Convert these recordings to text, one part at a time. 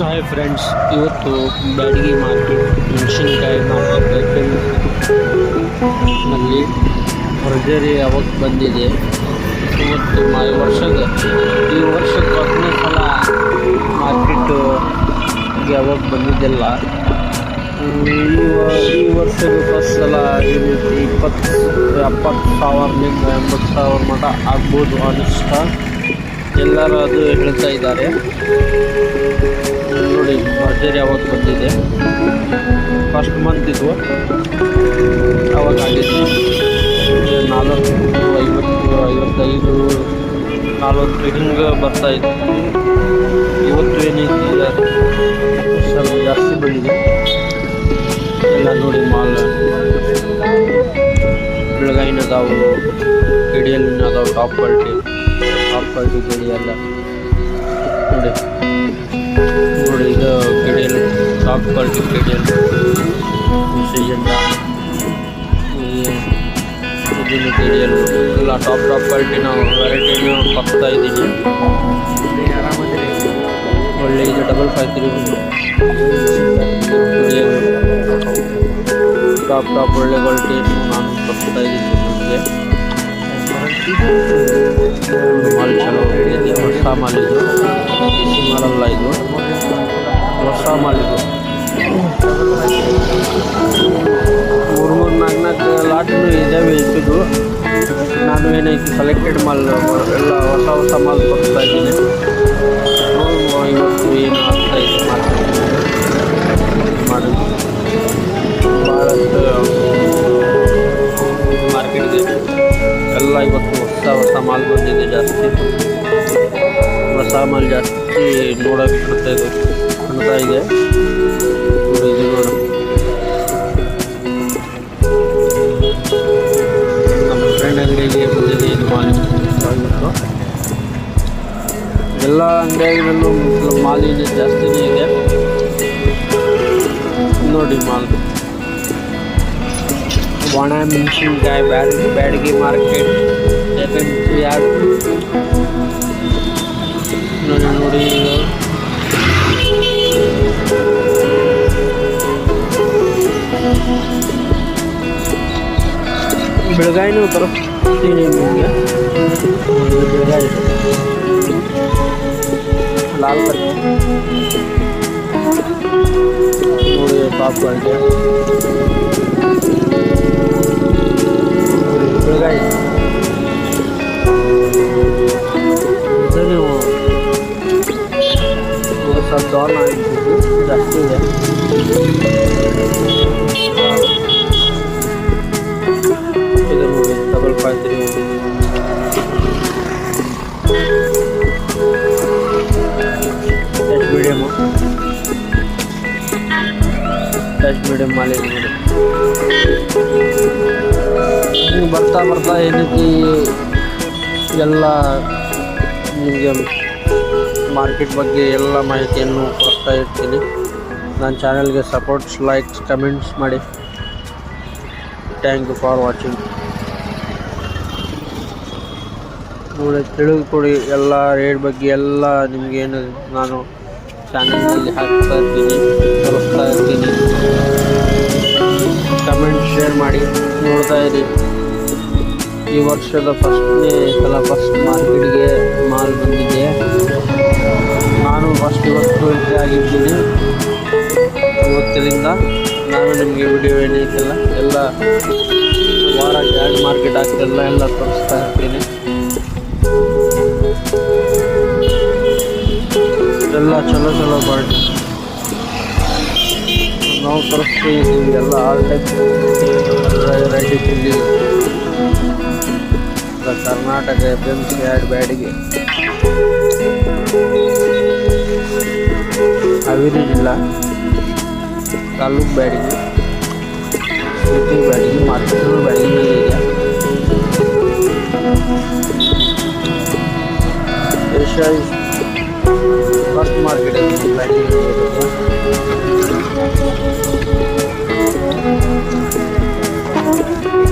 Hi friends, ಇವತ್ತು Byadgi market ಮೆಣಸಿನ್ಕಾಯಿ market ನಲ್ಲಿ ಭರ್ಜರಿ ಯಾವತ್ತು ಬಂದಿದೆ. ಮತ್ತು ಈ ವರ್ಷಕ್ಕೆ 10ನೇ ಸಲ ಮಾರ್ಕೆಟ್ ಯಾವಾಗ ಬಂದಿದ್ದಿಲ್ಲ. ಈ ವರ್ಷದ ಫಸ್ಟ್ ಸಲ ಈ ರೀತಿ 70,000ರಿಂದ 80,000 ಮಟ ಆಗ್ಬೋದು ಅನಿಷ್ಟ ಎಲ್ಲರೂ ಅದು ಹೇಳ್ತಾ ಇದ್ದಾರೆ. ನೋಡಿ, ಭರ್ಜರಿ ಯಾವತ್ತು ಬಂದಿದೆ. ಫಸ್ಟ್ ಮಂತ್ ಇದು ಅವಾಗ ಆಗಿತ್ತು 40, 50, 55, 40 ಹಿಂಗೆ ಬರ್ತಾಯಿತ್ತು. ಇವತ್ತು ಏನೈತಿ ಸ್ವಲ್ಪ ಜಾಸ್ತಿ ಬೆಳಿದೆ ಎಲ್ಲ. ನೋಡಿ, ಮಾಲ್ ಬೆಳಗಾಯಿನ ಅದಾವು, ಕಿಡಿಯಲ್ಲಿನ ಅದಾವು, ಟಾಪ್ ಕ್ವಾಲಿಟಿ ಗಿಡಿ ಎಲ್ಲ. ನೋಡಿ ಇದು ಕಿಡಿಯಲ್ಲಿ ಟಾಪ್ ಕ್ವಾಲಿಟಿ ಕಿಡಿಯಲ್ಲಿ ಸಿಜೆಂಡ ಇದನ್ನು ಕಿಡಿಯಲ್ಲಿ ಎಲ್ಲ ಟಾಪ್ ಕ್ವಾಲಿಟಿ ನಾವು ವೆರೈಟಿನ ಬರ್ತಾ ಇದ್ದೀನಿ. ಒಳ್ಳೆ ಇದು 553 ಟಾಪ್ ಒಳ್ಳೆ ಕ್ವಾಲಿಟಿಯನ್ನು ನಾನು ಬರ್ತಾ ಇದ್ದೀನಿ ನಿಮಗೆ. ಮಾಲ್ ಚಲೋ ಇದೆ, ಹೊಸ ಮಾಲ್ ಇದು, ದೇಸಿ ಮಾಲಲ್ಲ ಇದು, ಹೊಸ ಮಾಲ್ ಇದು. 3-4 ಲಾಟು ಇದ್ದಾವೆ ಇಟ್ಟಿದ್ದು. ನಾನು ಏನೈತಿ ಸೆಲೆಕ್ಟೆಡ್ ಮಾಲ್ ಎಲ್ಲ ಹೊಸ ಮಾಲ್ ಬರ್ತಾ ಇದ್ದೀನಿ. ಇವತ್ತು ಏನು ಆಗ್ತಾ ಇದೆ ಮಾಡೋದು ಭಾಳಷ್ಟು ಮಾರ್ಕೆಟ್ಗೆ ಎಲ್ಲ ಇವತ್ತು ಹೊಸ ಮಾಲ್ ಬಂದಿದೆ. ಜಾಸ್ತಿ ಹೊಸ ಮಾಲ್ ಜಾಸ್ತಿ ನೋಡೋಕೆ ಕಾಣ್ತಾ ಇದೆ. ಇದು ನೋಡು, ನಮ್ಮ ಫ್ರೆಂಡ್ ಅಂಗಡಿಗೆ ಬಂದಿದೆ ಇದು ಮಾಲ್. ಎಲ್ಲ ಅಂಗಡಿಗಳಲ್ಲೂ ಮಾಲಿನ ಜಾಸ್ತಿನೇ ಇದೆ. ನೋಡಿ ಮಾಲ್ ಒಣ ಮೆಣಸಿನ್ಕಾಯಿ ಬ್ಯಾಡಗಿ ಮಾರ್ಕೆಟ್ ಯಾರು ನೋಡಿ. ಬೆಳಗಾಯಿನೂ ತರಿಸ್ತೀನಿ ನಿಮಗೆ. ಬೆಳಗಾಯಿ ಲಾಲ್ ನೋಡಿ, ಟಾಪ್ ಕ್ವಾಲಿಟಿ ಬೆಳಗಾಯಿ. ಇದು ನೀವು ಸ್ವಲ್ಪ ಡೌನ್ ಆಗಿದ್ದು ಜಾಸ್ತಿ ಇದೆ. ಇದು ನೋಡಿ 553 ಮೀಡಿಯಮ್ ಮಾಲ್ ಇದೆ ನೋಡಿ. ಹಿಂಗೆ ಬರ್ತಾ ಏನೈತಿ ಎಲ್ಲ ನಿಮಗೆ ಮಾರ್ಕೆಟ್ ಬಗ್ಗೆ ಎಲ್ಲ ಮಾಹಿತಿಯನ್ನು ಕೊಡ್ತಾ ಇರ್ತೀನಿ. ನನ್ನ ಚಾನಲ್ಗೆ ಸಪೋರ್ಟ್ಸ್, ಲೈಕ್ಸ್, ಕಮೆಂಟ್ಸ್ ಮಾಡಿ. Thank you for watching. ನೋಡಿ, ತಿಳಿದುಕೊಡಿ ಎಲ್ಲ ರೇಟ್ ಬಗ್ಗೆ ಎಲ್ಲ ನಿಮಗೇನು ನಾನು ಚಾನಲ್ನಲ್ಲಿ ಹಾಕ್ತಾ ಇರ್ತೀನಿ, ತೋರಿಸ್ತಾ ಇರ್ತೀನಿ. ಕಮೆಂಟ್, ಶೇರ್ ಮಾಡಿ ನೋಡ್ತಾ ಇರಿ. ಈ ವರ್ಷದ ಫಸ್ಟ್ನೇ ಸಲ ಫಸ್ಟ್ ಮಾರ್ಕೆಟ್ಗೆ ಮಾಲ್ ಬಂದಿದೆ. ನಾನು ಇವತ್ತು ಎಂಟ್ರಿ ಆಗಿದ್ದೀನಿ. ಇವತ್ತಿನಿಂದ ನಾನು ನಿಮಗೆ ವಿಡಿಯೋ ಏನೈತಲ್ಲ ಎಲ್ಲ ವಾರಕ್ಕೆ 2 ಮಾರ್ಕೆಟ್ ಆಗ್ತಿಲ್ಲ ಎಲ್ಲ ತೋರಿಸ್ತಾ ಇರ್ತೀನಿ. ಎಲ್ಲ ಚಲೋ ಕ್ವಾಲಿಟಿ ನಾವು ತರಿಸ್ತೀವಿ. ಎಲ್ಲ ಆಲ್ ಟೈಪ್ ವೆರೈಟಿ ತಿಂಡಿ. ಕರ್ನಾಟಕ FMC ಬ್ಯಾಡಗಿ, ಹಾವೇರಿ ಜಿಲ್ಲಾ, ತಾಲೂಕು ಬ್ಯಾಡಗಿ, ಸಿಟಿ ಬ್ಯಾಡಗಿ, ಮಾರ್ಕೆಟ್ ಬ್ಯಾಡಗಿ ಇದೆ. ಏಷ್ಯಾ ಫಸ್ಟ್ ಮಾರ್ಕೆಟ್ ಐತಿ ಬ್ಯಾಡಗಿ.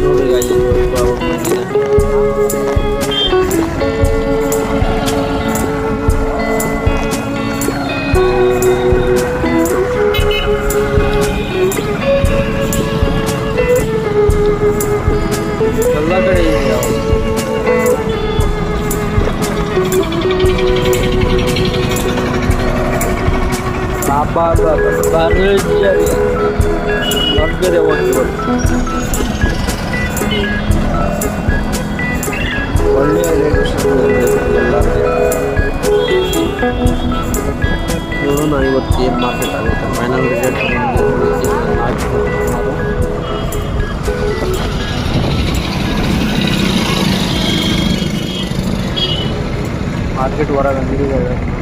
ನೋಡಿ ಎಲ್ಲ ಕಡೆ ಇದೆಯಾ ಭರ್ಜರಿ ಭರ್ಜರಿ ಹೋಗ್ತೀವಿ ಒಳ್ಳೆಯ ರೇಟ್ ಎಲ್ಲ 750 ಏನು ಮಾರ್ಕೆಟ್ ಆಗುತ್ತೆ ಫೈನಲ್ ರೇಟ್ ಮಾರ್ಕೆಟ್ ಹೊರಗೆ ಅಂಗಡಿಗಳು